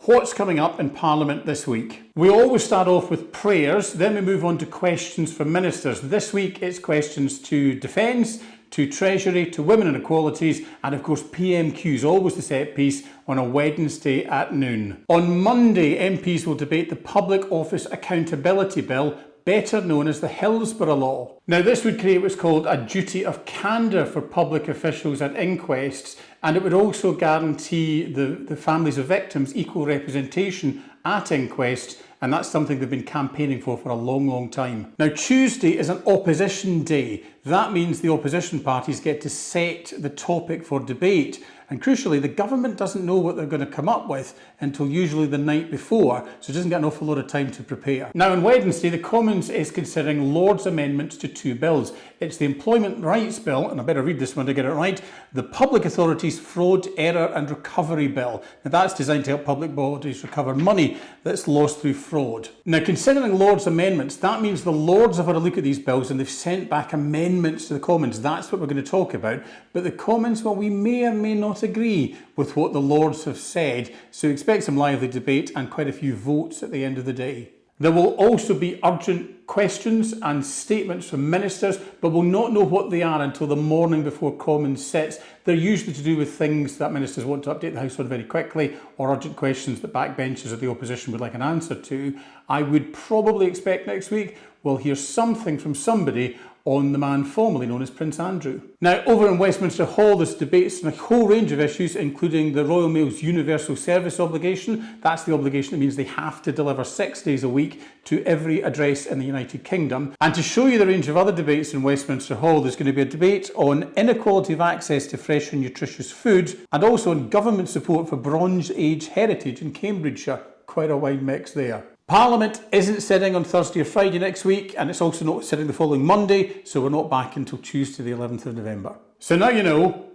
What's coming up in Parliament this week? We always start off with prayers, then we move on to questions for ministers. This week it's questions to Defence, to Treasury, to Women and Equalities, and of course PMQs, always the set piece on a Wednesday at noon. On Monday, MPs will debate the Public Office Accountability Bill, better known as the Hillsborough Law. Now this would create what's called a duty of candour for public officials at inquests, and it would also guarantee the families of victims equal representation at inquests, and that's something they've been campaigning for a long time. Now Tuesday is an opposition day. That means the opposition parties get to set the topic for debate. And crucially, the government doesn't know what they're going to come up with until usually the night before, so it doesn't get an awful lot of time to prepare. Now on Wednesday, the Commons is considering Lord's amendments to two bills. It's the Employment Rights Bill, and I better read this one to get it right, the Public Authorities Fraud, Error and Recovery Bill. Now that's designed to help public bodies recover money that's lost through fraud. Now considering Lord's amendments, that means the Lords have had a look at these bills and they've sent back amendments to the Commons. That's what we're going to talk about. But the Commons, well, we may or may not agree with what the Lords have said, so expect some lively debate and quite a few votes at the end of the day. There will also be urgent questions and statements from ministers, but we'll not know what they are until the morning before Commons sits. They're usually to do with things that ministers want to update the House on very quickly, or urgent questions that backbenchers of the opposition would like an answer to. I would probably expect next week we'll hear something from somebody on the man formerly known as Prince Andrew. Now, over in Westminster Hall, there's debates on a whole range of issues, including the Royal Mail's universal service obligation. That's the obligation that means they have to deliver 6 days a week to every address in the United Kingdom. And to show you the range of other debates in Westminster Hall, there's going to be a debate on inequality of access to fresh and nutritious food, and also on government support for Bronze Age heritage in Cambridgeshire. Quite a wide mix there. Parliament isn't sitting on Thursday or Friday next week, and it's also not sitting the following Monday, so we're not back until Tuesday the 11th of November. So now you know,